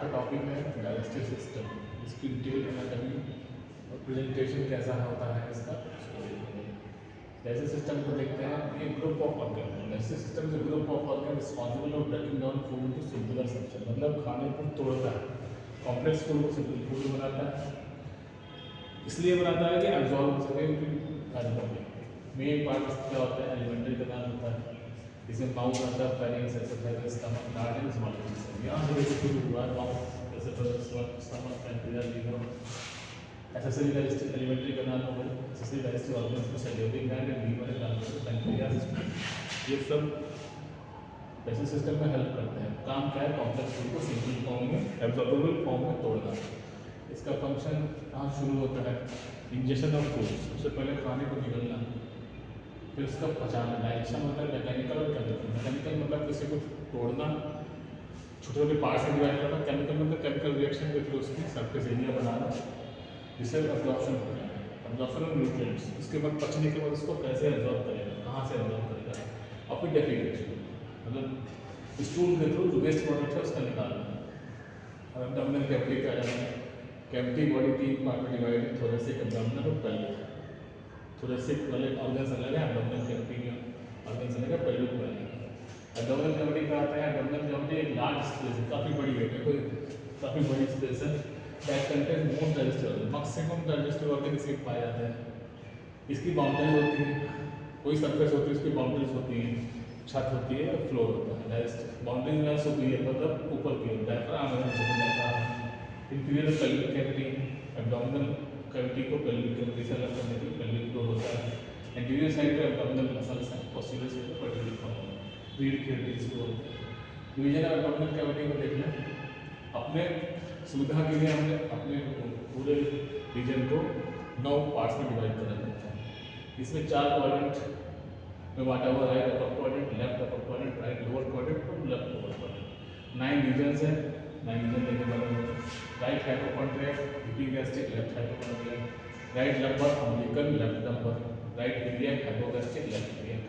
का टॉपिक है digestive system, इसकी डिटेल एनाटॉमी और प्रेजेंटेशन कैसा होता है इसका उसको देखेंगे। डाइजेस्टिव सिस्टम को देखते हैं, ये ग्रुप ऑफ ऑर्गन है। Digestive system is group of organ responsible for breaking down food to simpler substance, मतलब खाने को तोड़ता है, कॉम्प्लेक्स फूड को सिंपल फूड बनाता है। इसलिए बनाता है कि एब्जॉर्ब हो सके उनकी मेन पार्ट क्या होता है, एलिमेंट्री का नाम होता है, इसमें माउथ आता है, pharynx, oesophagus, stomach, gut and small intestine. यहाँ से देखो शुरू हुआ mouth, oesophagus, stomach, pancreas, liver, accessory digestive alimentary का नाम होगा, एक्सेसरी डाइजेस्टिव ऑर्गन्स को salivary gland and liver and pancreas, ये सब डाइजेस्टिव सिस्टम में हेल्प करते हैं। काम क्या है, कॉम्प्लेक्स फूड को सिंपल फॉर्म में, एब्जॉर्बेबल फॉर्म में तोड़ना। इसका फंक्शन कहाँ शुरू होता है, इंजेक्शन ऑफ फूड, सबसे पहले खाने को निगलना, फिर उसका पचाना। डाइजेशन होता है मैकेनिकल और केमिकल। मैकेनिकल मतलब किसी को तोड़ना, छोटे छोटे पार्ट्स में डिवाइड करना। केमिकल मतलब केमिकल रिएक्शन के थ्रू उसकी सरफेस एरिया बनाना, जिससे एब्जॉर्प्शन होता है, एब्जॉर्प्शन ऑफ न्यूट्रिएंट्स। उसके बाद पचने के बाद उसको कैसे एब्जॉर्ब करेगा, कहाँ से एब्जॉर्ब करेगा, और फिर डेफिकेशन मतलब स्टूल के थ्रू जो वेस्ट प्रोडक्ट है उसका निकालना। और एब्डोमिनल कैविटी का जाना, कैविटी बॉडी 3 पार्ट में डिवाइड है, थोरेसिक, एब्डोमिनल और पेल्विक। थोरेसिक वाले ऑर्गन्स अलग है, एब्डोमिनल कैविटी के ऑर्गन्स अलग है, पेल्विक वाले। एब्डोमिनल कैविटी का आता है, एब्डोमिनल कैविटी एक लार्ज स्पेस है, काफ़ी बड़ी है, कोई काफ़ी बड़ी स्पेस है, that contain most digestive organ, maximum digestive organ इसके पाए जाते हैं। इसकी बाउंड्रीज होती है, कोई सरफेस होती है, इसकी बाउंड्रीज होती हैं, छत होती है और फ्लोर होता है। डाइजेस्टिव बाउंड्रीज में सुपीरियर मतलब ऊपर की ओर, डायफ्राम है, inferior pelvic cavity, abdominal cavity को पेल्विक कैविटी से अलग करने के लिए पेल्विक फ्लोर होता है। एंटीरियर साइड पे एब्डोमिनल मसल्स हैं, पोस्टीरियर साइड पे पेल्विक फ्लोर, रीढ़ की हड्डी इसको। डिवीजन ऑफ एब्डोमिनल कैविटी को देख लें, अपने सुविधा के लिए हमने अपने पूरे रीजन को 9 पार्ट्स में डिवाइड कर रखा है। इसमें 4 क्वाड्रेंट में बांटा हुआ, right upper quadrant, left upper quadrant, right lower quadrant और लेफ्ट लोअर क्वाड्रेंट। 9 रीजन्स हैं, 9 रीजन देखे बने हुए। Right hypochondria, epigastric, left hypochondria, right lumbar, umbilical, left lumbar, right iliac, hypogastric, left iliac.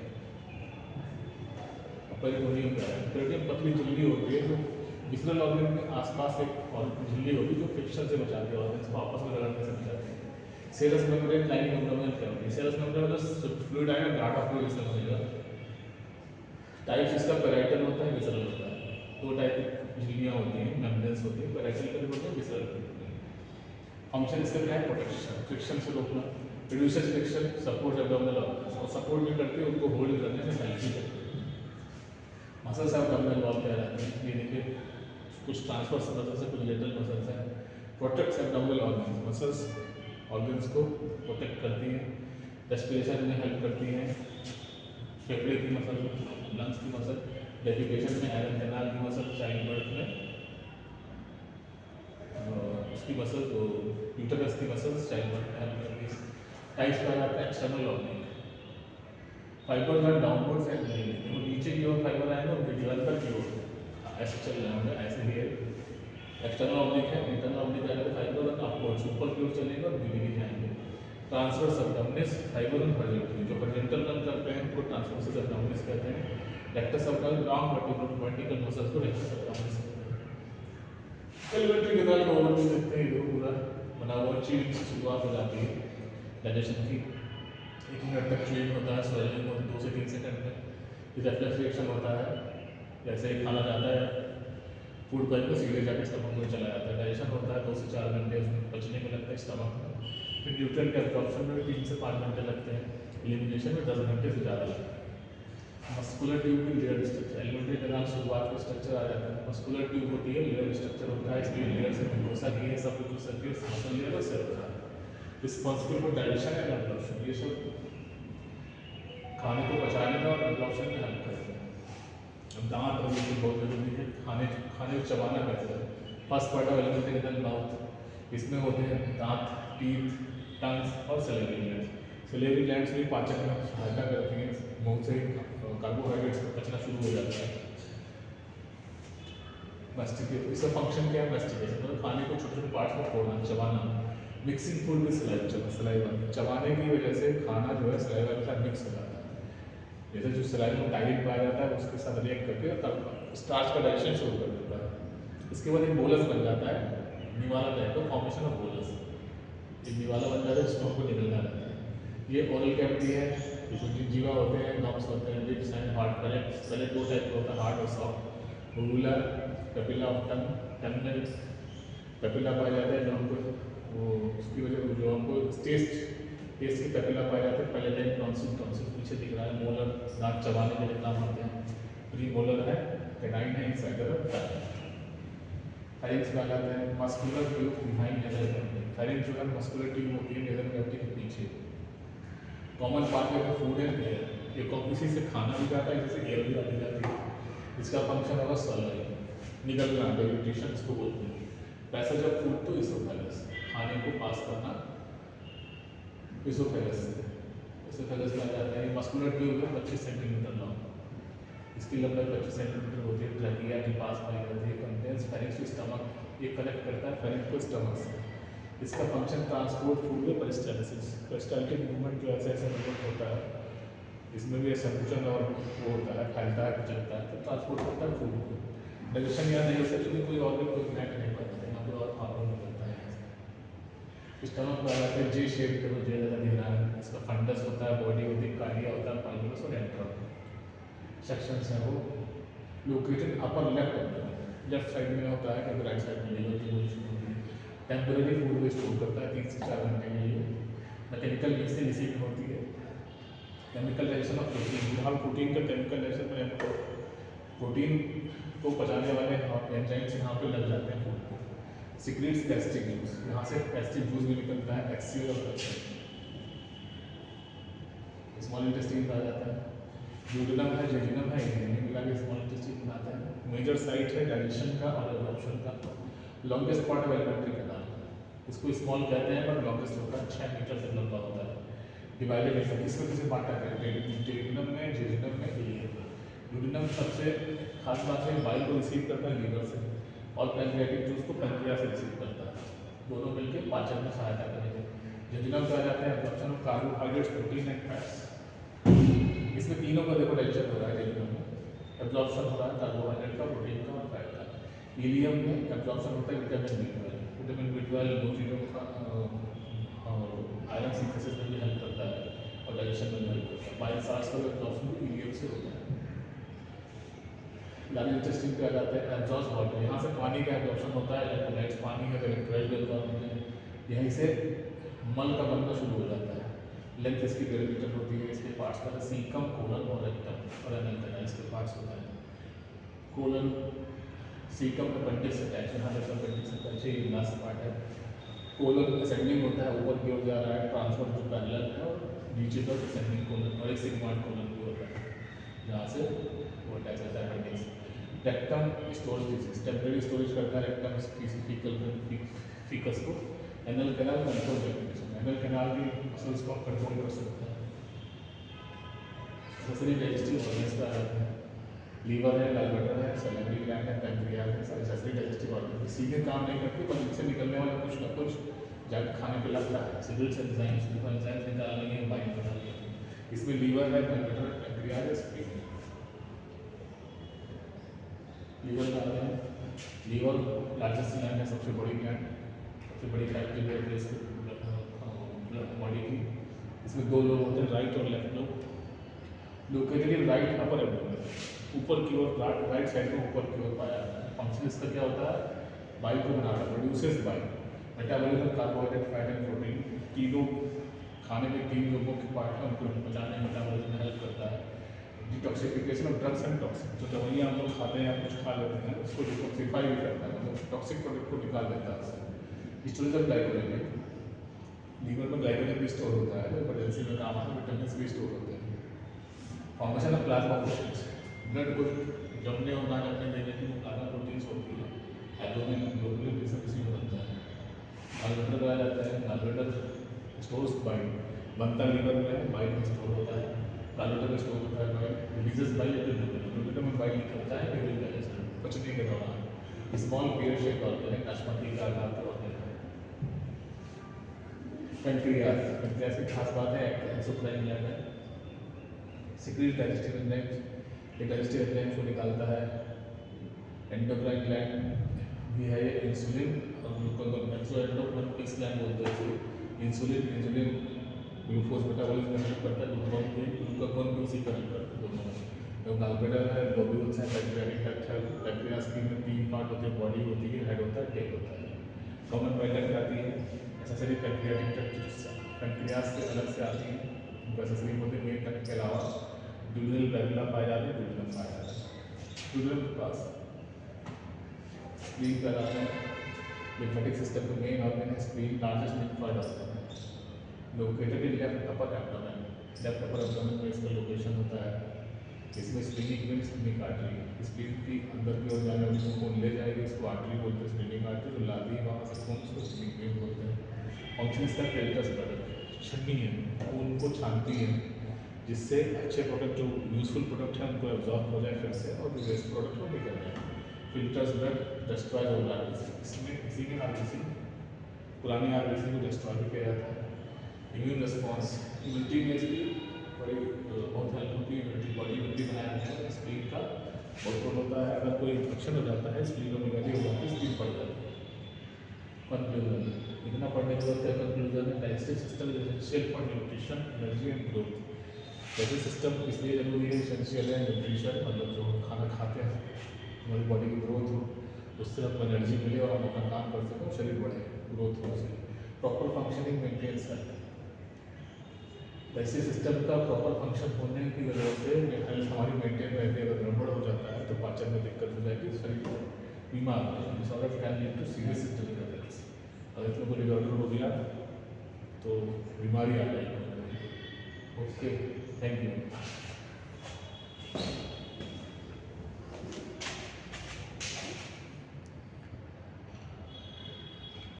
Peritoneum क्या है, पेरिटोनियम पतली झिल्ली होती है जो विसरल ऑर्गन के आसपास एक और झिल्ली होती है जो फ्रिक्शन से बचाती है, ऑर्गन्स को आपस में रगड़ने से बचाती है। Cells membrane lining abdominal cavity, cells membrane मतलब फ्लूइड आएगा, गार्ड ऑफ फ्लूइड इसमें बनेगा। टाइप्स इसका पेराइटल होता है, विसरल होता है। 2 टाइप की झिल्लियाँ होती हैं, मेम्ब्रेन्स होती है, पेराइटल का भी होता है, विसरल का भी होता है। फंक्शन इसका क्या है, प्रोटेक्शन, फ्रिक्शन से रोकना, reduces friction, support abdominal organs, और सपोर्ट भी करती है, उनको होल्ड करने में हेल्प भी करती है। मसल्स एब्डोमिनल वॉल पे रहते हैं, ये देखिए कुछ ट्रांसवर्स मसल्स है, कुछ लेटरल मसल्स हैं। Protects abdominal organs, muscles organs को प्रोटेक्ट करती हैं, रेस्पिरेशन में हेल्प करती हैं, फेफड़े की मसल, लंग्स की मसल, डेफिकेशन में एरन कैनाल की मसल, चाइल्ड बर्थ में उसकी मसल, यूटेरस की मसल्स चाइल्ड बर्थ में हेल्प करती है। टाइप्स का आता है external oblique, fibres are downwards and नीचे की ओर फाइबर आएंगे और डेवलपर की ओर ऐसे चल रहे होंगे, ऐसे ही है। एक्सटर्नल ऑब्लिक है, इंटरनल ऑब्लिक आएगा तो फाइबर और अपवर्ड्स ऊपर की ओर चलेंगे और नीचे जाएंगे। ट्रांसवर्स एब्डोमिनस, फाइबर और हॉरिजॉन्टल, जो हॉरिजॉन्टल रन करते हैं उनको ट्रांसवर्स एब्डोमिनस कहते हैं। Rectus abdominis long vertical muscles को रेक्टस एब्डोमिनस कहते हैं। एलिमेंट्री कैनाल को ओवरव्यू देखते हैं, इधर पूरा बना हुआ चीन से शुरुआत हो जाती है डाइजेशन की। 1 मिनट तक चूइंग होता है, स्वेलिंग होती है 2 से 3 सेकंड में, फिर रिफ्लेक्स रिएक्शन होता है, जैसे ही खाना जाता है फूड पाइप को सीधे जाकर स्टमक में चला जाता है। डाइजेशन होता है 2 से 4 घंटे उसमें पचने में लगता है स्टमक में, फिर न्यूट्रिएंट के एब्जॉर्प्शन में 3 से 5 घंटे लगते हैं, एलिमिनेशन में 10 घंटे से ज़्यादा लगता है। मस्कुलर ट्यूब की लेयर स्ट्रक्चर, एलिमेंट्री कैनाल शुरुआत में स्ट्रक्चर आ जाता है। मस्कुलर ट्यूब होती है, लेयर स्ट्रक्चर होता है, इसमें लेयर से म्यूकोसा की है, सब कुछ सर्फेस मसल लेयर और सेल होता है, responsible for digestion and absorption. ये सब खाने को पचाने में और एब्जॉर्प्शन में हेल्प करते हैं। अब दांत और ये बहुत जरूरी है, खाने को चबाना कैसे है। First part of alimentary canal mouth, इसमें होते हैं दांत, टीथ, टंग्स और सलेवरी ग्लैंड्स। सलेवरी ग्लैंड्स भी पाचन में सहायता करती हैं, मुंह से कार्बोहाइड्रेट्स का पचना शुरू हो जाता है। मैस्टिकेशन, इसका फंक्शन क्या है, मैस्टिकेशन मतलब खाने को छोटे छोटे पार्ट्स में तोड़ना, चबाना। मिक्सिंग फूड विद सलाइवा, चबाने की वजह से खाना जो है सलाइवा के साथ मिक्स हो जाता है। जैसे जो सलाइवा में टाइलिन पाया जाता है उसके साथ रिएक्ट करके तब स्टार्च का डाइजेशन शुरू कर देता है। इसके बाद एक बोलस बन जाता है, निवाला टाइप का फॉर्मेशन ऑफ बोलस। एक निवाला बन जाता है जिसमें हमको निकलना रहता है। ये ओरल कैविटी है, इसमें जीवा होते हैं, नॉब्स होते हैं, lips and hard palate. Palate दो टाइप का होता है, हार्ड और soft. Ruler papilla of tongue, tongue में पेपिला पाया जाता है जो हमको वो उसकी वजह जो हमको टेस्ट की पेपिला पाए जाते हैं। पैलेटाइन टॉन्सिल, टॉन्सिल पीछे दिख रहा है। मोलर दांत चबाने के लिए काम आते हैं। प्री मोलर है, कैनाइन है, इंसाइडर है। फेरिंक्स में आ जाते हैं। Muscular tube behind nasal cavity. Pharynx जो है मस्कुलर ट्यूब होती है नेजल कैविटी के पीछे। कॉमन पार्ट है फूड एंड एयर। ये किसी से खाना भी जाता है, जैसे एयर भी आती जाती है। इसका फंक्शन होगा सॉल्विंग, निकलना, डेग्रेडेशन इसको बोलते हैं। Passage of food to oesophagus, खाने को पास करना इसोफेगस से। इसोफेगस में आ जाता है। मस्कुलर ट्यूब है 25 सेंटीमीटर लॉन्ग, इसकी लंबाई 25 सेंटीमीटर होती है। ट्रैकिया के पास पाई जाती है। कंटेन्स फेरिंक्स टू स्टमक, ये कनेक्ट करता है फेरिंक्स को स्टमक से। इसका फंक्शन ट्रांसपोर्ट फूड में पेरिस्टालिसिस, पेरिस्टाल्टिक मूवमेंट जो ऐसे ऐसे मूवमेंट होता है, इसमें भी संकुचन और वो होता है, फैलता है, कुचलता है, तो ट्रांसपोर्ट करता है फूड को। डाइजेशन यहाँ नहीं हो सकती, कोई ऑर्गन को इग्नाइट नहीं करता है, यहाँ पे और हार्मोन निकलता है। स्टमक में आ जाते हैं जे शेप के, जे जैसा दिख रहा है। इसका फंडस होता है, बॉडी होती है, कार्डिया होता है, पाइलोस और एंट्रम सेक्शंस हैं वो located upper left abdomen, left side में होता है, क्योंकि राइट साइड में लीवर की पोजीशन होती है। टेम्परेरी फूड को स्टोर करता है 3 से 4 घंटे के लिए। मैकेनिकल मिक्स से रिसीव होती है। केमिकल डाइजेशन ऑफ प्रोटीन, फिलहाल प्रोटीन का केमिकल डाइजेशन में हमको प्रोटीन को पचाने वाले एंजाइम्स यहाँ पे लग जाते हैं फूड को। सिक्रीट्स गैस्ट्रिक जूस, यहाँ से गैस्ट्रिक जूस भी निकलता है, एक्सियल और गैस्ट्रिक। स्मॉल इंटेस्टाइन आ जाता है। ड्यूडेनम है, जेजुनम है, इन्हें मिला के स्मॉल इंटेस्टाइन बनाता है। मेजर साइट है डाइजेशन का और एब्जॉर्प्शन का। लॉन्गेस्ट पार्ट है एलिमेंट्री कैनाल, इसको स्मॉल कहते हैं पर लॉन्गेस्ट होता है, 6 मीटर से लंबा होता है। डिवाइडेड है, किसमें किसे बांटा है? ड्यूडेनम में, जेजुनम में, इलियम। ड्यूडेनम सबसे खास बात है बाइल को रिसीव करता है लीवर से, और पैंक्रियाटिक जूस को पैंक्रिया से रिसीव करता है, दोनों मिलकर पाचन में सहायता करेंगे। जेजुनम का आ जाता है absorption of carbohydrates, protein and fats. इसमें तीनों का देखो डाइजेशन हो रहा है। जेजुनम में एब्जॉर्प्शन हो रहा है कार्बोहाइड्रेट का, प्रोटीन का और फैट का। इलियम में एब्जॉर्प्शन होता है विटामिन B12, विटामिन B12 दो चीज़ों का आयरन सिंथेसिस में भी हेल्प करता है और डाइजेशन में भी हेल्प करता है। बाइल साल्ट्स का एब्जॉर्प्शन भी इलियम से होता है। लार्ज इंटेस्टाइन पे आ जाता है एब्जॉर्ब वाटर, यहाँ से पानी का एब्जॉर्प्शन होता है। इलेक्ट्रोलाइट्स पानी है तो इलेक्ट्रोलाइट एब्जॉर्ब होते हैं, यहीं से मल का बनना शुरू हो जाता है। लेंथ इसकी 1.5 मीटर होती है। इसके पार्ट्स का सीकम, कोलन और रेक्टम और एनल कैनाल इसके पार्ट्स होता है। कोलन सीकम अपेंडिक्स अटैच, यहाँ तक अपेंडिक्स अटैच है, ये लास्ट पार्ट है। कोलन असेंडिंग होता है, ऊपर की ओर जा रहा है, ट्रांसफर जो पैरेलल है, और नीचे पर डिसेंडिंग कोलन और एक सिग्मॉइड कोलन भी होता है, जहाँ से वो अटैच होता है appendix. Rectum storage, temporary storage करता है रेक्टम फीकस को। Anal canal control circulation, anal canal भी मसल्स को कंट्रोल कर सकता है। दूसरी डाइजेस्टिव ऑर्गन्स पर आ जाते हैं। लीवर है, गॉलब्लैडर है, सैलिवरी ग्लैंड है, पैंक्रियाज है, सारे सस्ते डाइजेस्टिव ऑर्गन सीधे काम नहीं करते, पर इनसे निकलने वाला कुछ ना कुछ जब खाने पे लगता है। सिग्नल्स एंजाइम्स, एंजाइम्स निकालने के बाइंड बना लेते हैं। इसमें लीवर है, गॉलब्लैडर, पैंक्रियाज है, स्प्लीन। लीवर का आते हैं। लीवर लार्जेस्ट ग्लैंड है, सबसे बड़ी ग्लैंड, सबसे बड़ी फैक्ट्री है इसकी बॉडी की। इसमें दो लोब होते हैं, राइट और left lobe. Located in right upper abdomen, ऊपर की ओर, राइट साइड में ऊपर की ओर पाया जाता है। फंक्शन इसका क्या होता है? बाइल को बनाता है, produces bile. Metabolism, carbohydrate, fat and protein, तीनों खाने में 3 लोगों के पार्ट है, उनको पचाने में मेटाबॉलिज्म में हेल्प करता है। Detoxification of drugs and toxic, जो दवाइयाँ हम लोग खाते हैं या कुछ खा लेते हैं उसको डिटॉक्सीफाई भी करता है, मतलब टॉक्सिक प्रोडक्ट को निकाल देता है उससे। स्टोरेज ऑफ ग्लाइकोजन, लीवर में ग्लाइकोजन भी स्टोर होता है, इमरजेंसी में काम आता है, विटामिन भी स्टोर होते हैं। Formation of plasma proteins, blood को जमने और ना जमने देने की वो प्लाज्मा प्रोटीन्स होती है। एब्डोमेन, ग्लोबुलर ये सब इसी में बनता है। गॉलब्लैडर आ जाता है, गॉलब्लैडर स्टोर्स बाइल, बनता लीवर में, बाइल में स्टोर होता है। गॉलब्लैडर में स्टोर होता है बाइल, रिलीजेस बाइल या ग्लूटामेट में बाइल निकलता है ड्यूरिंग डाइजेशन, पचने के दौरान। स्मॉल पेयर शेप ऑर्गन है, नाशपाती का आकार का ऑर्गन है। पैंक्रियाज, पैंक्रियाज की खास बात है एक्सोक्राइन ग्लैंड है। सिक्रीट डाइजेस्टिव एंजाइम्स, ये डाइजेस्टिव एंजाइम्स को निकालता है। एंडोक्राइन ग्लैंड भी है ये इंसुलिन और ग्लूकागोन, जो एंडोक्राइन की स्लैंग बोलते हैं इसको। इंसुलिन ग्लूकोज मेटाबॉलिज्म में हेल्प करता है, ग्लूकागोन भी उसी का हेल्प करता है दोनों में। जो गालब्लैडर है, लोब्यूल्स है, पैंक्रियाटिक डक्ट है। पैंक्रियास की में 3 पार्ट होते हैं, बॉडी होती है, हेड होता है, टेल होता है। कॉमन पैटर्न क्या आती है, एसेसरी पैंक्रियाटिक डक्ट पैंक्रियास से अलग से आती है, उनको एसेसरी बोलते हैं। मेन डक्ट के अलावा ड्यूडल वैगुला पाए जाते हैं, ड्यूडल पाया जाता है। ड्यूडल के पास स्प्लीन कहलाते हैं। लिम्फेटिक सिस्टम का मेन ऑर्गन है स्प्लीन, लार्जेस्ट लिम्फोइड ऑर्गन है, located in left upper abdomen. Left upper abdomen में इसका लोकेशन होता है। इसमें splenic when, splenic artery, spleen की अंदर की ओर जाने वाली खून ले जाएगी, इसको आर्टरी बोलते हैं, स्प्लीनिक आर्टरी। जो लाती है वहाँ से खून, उसको स्प्लीनिक वेन बोलते हैं। फंक्शन इसका फिल्टर्स ब्लड छन्नी है, खून को छानती है, जिससे अच्छे प्रोडक्ट जो यूजफुल प्रोडक्ट है उनको एब्जॉर्ब हो जाए फिर से, और जो वेस्ट प्रोडक्ट हो निकल जाए। Filters blood, destroy all RBC. इसमें इसी में आरबीसी, पुरानी आरबीसी को डिस्ट्रॉय भी किया जाता है। इम्यून रिस्पॉन्स, इम्यूनिटी में इसकी बड़ी बहुत हेल्प होती है। इम्यूनिटी, बॉडी इम्यूनिटी बनाया जाता है। स्प्लीन का बहुत रोल होता है। अगर कोई इन्फेक्शन हो जाता है, स्प्लीनोमेगाली हो जाती है, स्प्लीन बढ़ जाती है। कंक्लूजन, इतना पढ़ने की जरूरत है। कंक्लूजन में digestive system is essential for nutrition, energy and growth. Digestive system इसलिए जरूरी है, एसेंशियल है। न्यूट्रिशन मतलब जो खाना खाते हैं, हमारी बॉडी की ग्रोथ हो, उससे हमको एनर्जी मिले और हम अपना काम कर सकें, शरीर बढ़े, ग्रोथ हो सके। Proper functioning maintains health. Digestive system का प्रॉपर फंक्शन होने की वजह से हेल्थ हमारी मेंटेन रहती है। अगर गड़बड़ हो जाता है तो पाचन में दिक्कत हो जाएगी, शरीर बीमार हो जाएगा। Disorder can lead to serious systemic effects. अगर इसमें कोई डिसऑर्डर हो गया तो बीमारी आ जाएगी। Okay, thank you.